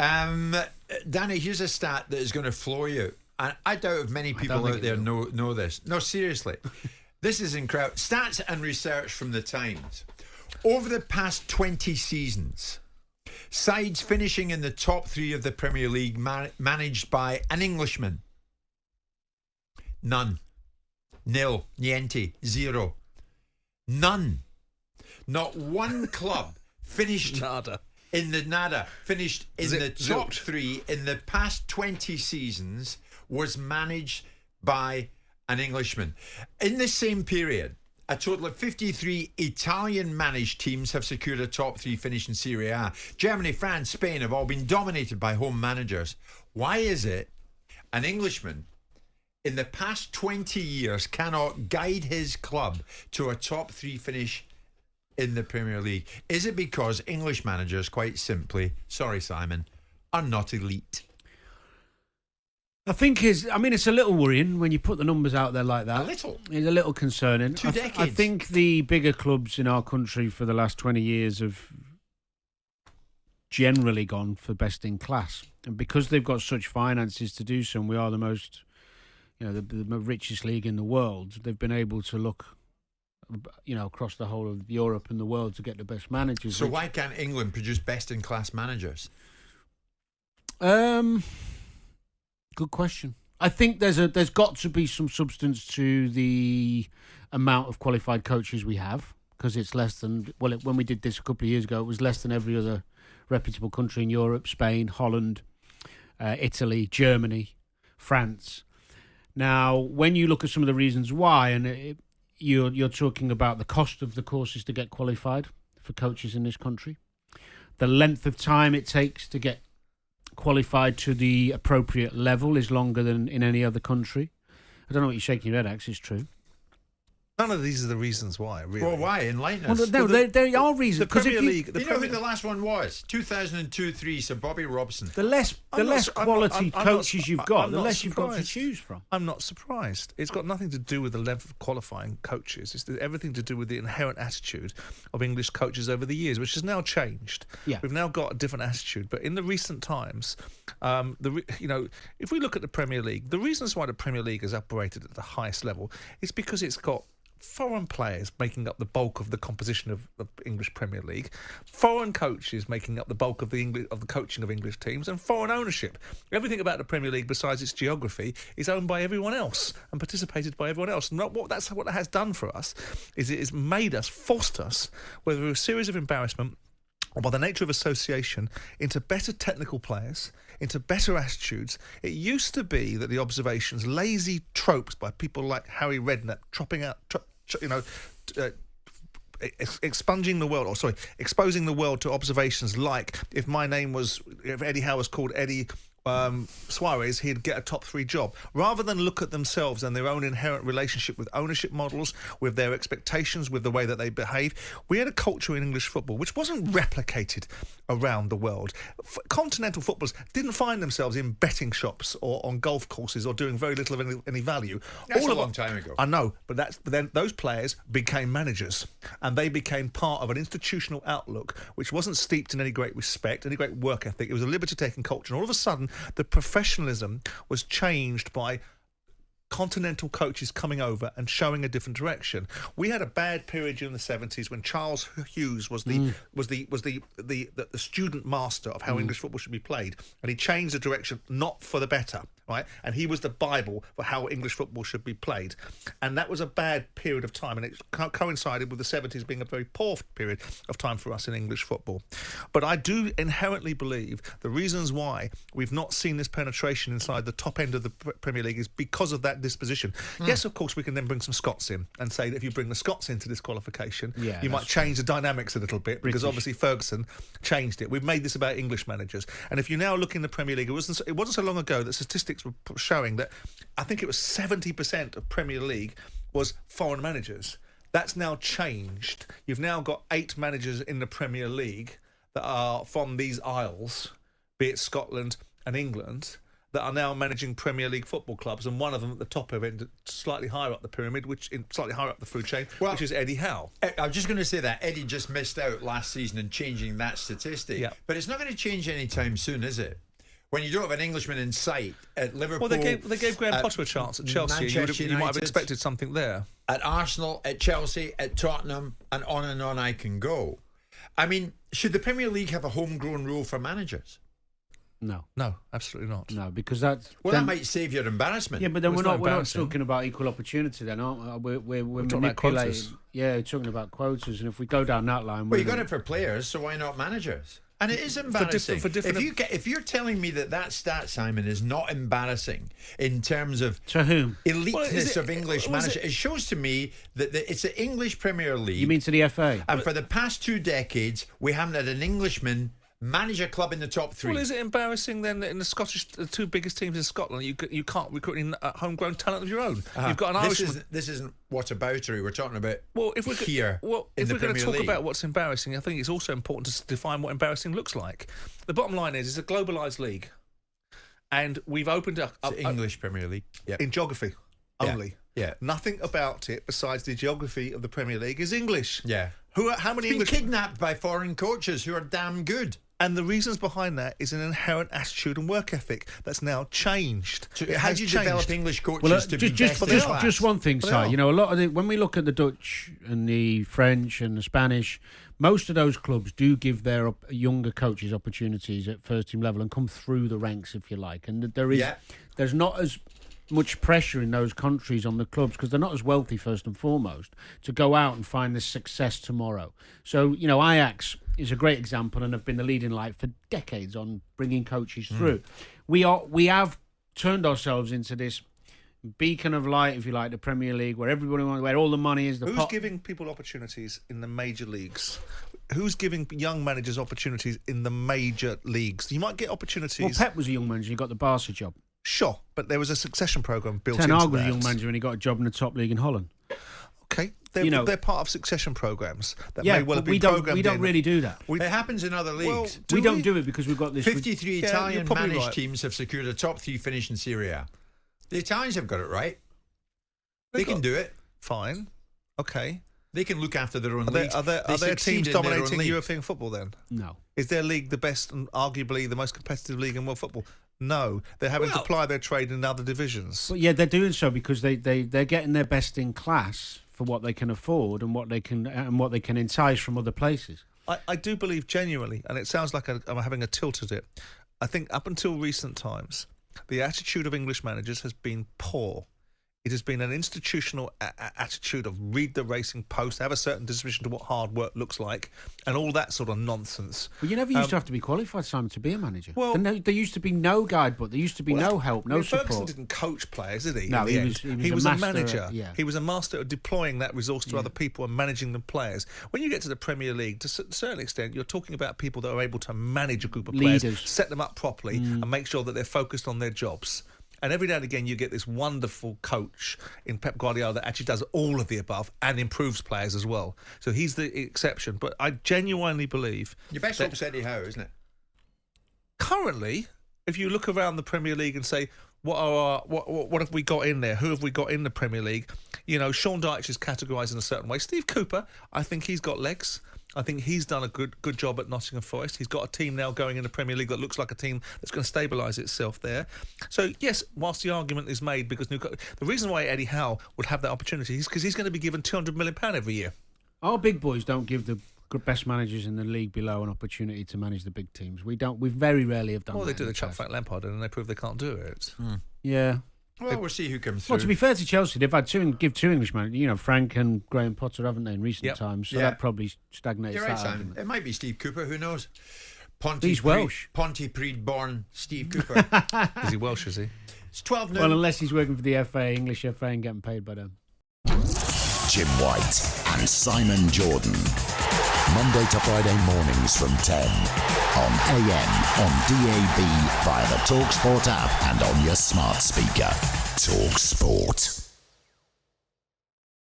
Danny, here's a stat that is going to floor you. And I doubt if many people out there know this. No, seriously. This is incredible. Stats and research from the Times. Over the past 20 seasons, sides finishing in the top 3 of the Premier League managed by an Englishman. None. Nil. Niente. Zero. None. Not one club finished in the top 3 in the past 20 seasons was managed by an Englishman. In the same period, a total of 53 Italian-managed teams have secured a top 3 finish in Serie A. Germany, France, Spain have all been dominated by home managers. Why is it an Englishman in the past 20 years cannot guide his club to a top 3 finish in the Premier League? Is it because English managers, quite simply, sorry Simon, are not elite? I think it's a little worrying when you put the numbers out there like that. It's a little concerning. 2 decades. I think the bigger clubs in our country for the last 20 years have generally gone for best in class. And because they've got such finances to do so, and we are the most, the richest league in the world, they've been able to look, across the whole of Europe and the world to get the best managers. So why can't England produce best in class managers? Good question. I think there's got to be some substance to the amount of qualified coaches we have, because it's less than, when we did this a couple of years ago, it was less than every other reputable country in Europe: Spain, Holland, Italy, Germany, France. Now, when you look at some of the reasons why, and you're talking about the cost of the courses to get qualified for coaches in this country, the length of time it takes to get qualified to the appropriate level is longer than in any other country. I don't know what you're shaking your head at, 'cause it's true. None of these are the reasons why, really. Well, why? Enlighten us. Well, no, there are reasons. The Premier League... You know who the last one was? 2002-03, Sir Bobby Robson. The less quality coaches you've got, the less you've got to choose from. I'm not surprised. It's got nothing to do with the level of qualifying coaches. It's everything to do with the inherent attitude of English coaches over the years, which has now changed. Yeah. We've now got a different attitude. But in the recent times, if we look at the Premier League, the reasons why the Premier League has operated at the highest level is because it's got foreign players making up the bulk of the composition of the English Premier League, foreign coaches making up the bulk of the coaching of English teams, and foreign ownership. Everything about the Premier League, besides its geography, is owned by everyone else and participated by everyone else. And that's what it has done for us. Is it has made us, forced us, whether through a series of embarrassment or by the nature of association, into better technical players, into better attitudes. It used to be that the observations, lazy tropes by people like Harry Redknapp, exposing the world to observations like, if Eddie Howe was called Eddie Suarez, he'd get a top 3 job, rather than look at themselves and their own inherent relationship with ownership models, with their expectations, with the way that they behave. We had a culture in English football which wasn't replicated around the world. Continental footballers didn't find themselves in betting shops or on golf courses or doing very little of any value. That's a long time ago. I know, but then those players became managers, and they became part of an institutional outlook which wasn't steeped in any great respect, any great work ethic. It was a liberty-taking culture, and all of a sudden the professionalism was changed by continental coaches coming over and showing a different direction. We had a bad period during the 70s when Charles Hughes was the student master of how English football should be played, and he changed the direction, not for the better, right? And he was the Bible for how English football should be played, and that was a bad period of time, and it coincided with the 70s being a very poor period of time for us in English football. But I do inherently believe the reasons why we've not seen this penetration inside the top end of the Premier League is because of that disposition. Yes, of course, we can then bring some Scots in and say that if you bring the Scots into this qualification, you might change the dynamics a little bit, because obviously Ferguson changed it. We've made this about English managers, and if you now look in the Premier League, it wasn't so long ago that statistics were showing that I think it was 70% of Premier League was foreign managers. That's now changed. You've now got 8 managers in the Premier League that are from these isles, be it Scotland and England, that are now managing Premier League football clubs, and one of them at the top of it, slightly higher up the pyramid, slightly higher up the food chain, which is Eddie Howe. I was just going to say that Eddie just missed out last season in changing that statistic. Yeah. But it's not going to change anytime soon, is it? When you don't have an Englishman in sight at Liverpool... Well, they gave Graham Potter a chance at Chelsea. You might have expected something there. At Arsenal, at Chelsea, at Tottenham, and on I can go. I mean, should the Premier League have a homegrown rule for managers? No, absolutely not. No, because that might save your embarrassment. Yeah, but then we're not talking about equal opportunity. Then, aren't we? We're manipulating. Yeah, we're talking about quotas, and if we go down that line, you got it for players, so why not managers? And it is embarrassing. If you're telling me that stat, Simon, is not embarrassing in terms of to whom eliteness of English managers, it shows to me that it's the English Premier League. You mean to the FA? And for the past 2 decades, we haven't had an Englishman manage a club in the top 3. Well, is it embarrassing then that in the 2 biggest teams in Scotland, you can't recruit in homegrown talent of your own? You've got an Irishman. This isn't whataboutery. We're talking about if we're going to talk about what's embarrassing, I think it's also important to define what embarrassing looks like. The bottom line is, it's a globalised league, and we've opened up the English Premier League in geography only. Yeah. Nothing about it besides the geography of the Premier League is English. Yeah. How many English... been kidnapped by foreign coaches who are damn good. And the reasons behind that is an inherent attitude and work ethic that's now changed. How do you develop English coaches to be best in class? Just one thing, Si. You know, a lot of when we look at the Dutch and the French and the Spanish, most of those clubs do give their younger coaches opportunities at first team level and come through the ranks, if you like. And there's not as much pressure in those countries on the clubs because they're not as wealthy, first and foremost, to go out and find this success tomorrow. So, you know, Ajax is a great example and have been the leading light for decades on bringing coaches through. We have turned ourselves into this beacon of light, if you like, the Premier League, where everybody wants, where all the money is. Who's giving people opportunities in the major leagues? Who's giving young managers opportunities in the major leagues? You might get opportunities. Well, Pep was a young manager. He got the Barca job. Sure, but there was a succession program built into that. Ten Hag was a young manager and he got a job in the top league in Holland. Okay, they're part of succession programs that may well have been programmed. We don't really do that. It happens in other leagues. We don't do it because we've got this. 53 Italian managed teams have secured a top 3 finish in Serie A. The Italians have got it right. They can do it. Fine. Okay. They can look after their own leagues. Are there teams dominating European football then? No. Is their league the best and arguably the most competitive league in world football? No. They're having to ply their trade in other divisions. But yeah, they're doing so because they're getting their best in class for what they can afford and what they can entice from other places. I do believe genuinely, and it sounds like I'm having a tilt at it. I think up until recent times, the attitude of English managers has been poor. It has been an institutional attitude of read the Racing Post, have a certain disposition to what hard work looks like, and all that sort of nonsense. Well, you never used to have to be qualified, Simon, to be a manager. Well, there used to be no guidebook. There used to be no help, no support. Ferguson didn't coach players, did he? No, he was a manager. Yeah. He was a master of deploying that resource to other people and managing the players. When you get to the Premier League, to a certain extent, you're talking about people that are able to manage a group of players, set them up properly, and make sure that they're focused on their jobs. And every now and again, you get this wonderful coach in Pep Guardiola that actually does all of the above and improves players as well. So he's the exception. But I genuinely believe... Your best hope's Eddie Howe, isn't it? Currently, if you look around the Premier League and say, what have we got in there? Who have we got in the Premier League? You know, Sean Dyche is categorised in a certain way. Steve Cooper, I think he's got legs. I think he's done a good job at Nottingham Forest. He's got a team now going in the Premier League that looks like a team that's going to stabilise itself there. So, yes, whilst the argument is made, because the reason why Eddie Howe would have that opportunity is because he's going to be given £200 million every year. Our big boys don't give the best managers in the league below an opportunity to manage the big teams. We very rarely have done that. Well, they do the chuck Frank Lampard and they prove they can't do it. Yeah. Well, we'll see who comes through. Well, to be fair to Chelsea, they've had two English managers, you know, Frank and Graham Potter, haven't they, in recent times? So that probably stagnates. You're right, that Sam. argument. It might be Steve Cooper, who knows? He's Welsh. Pontypridd-born Steve Cooper. Is he Welsh, is he? It's 12 Well, unless he's working for the FA, English FA, and getting paid by them. Jim White and Simon Jordan. Monday to Friday mornings from 10 on AM, on DAB, via the talkSPORT app and on your smart speaker. talkSPORT.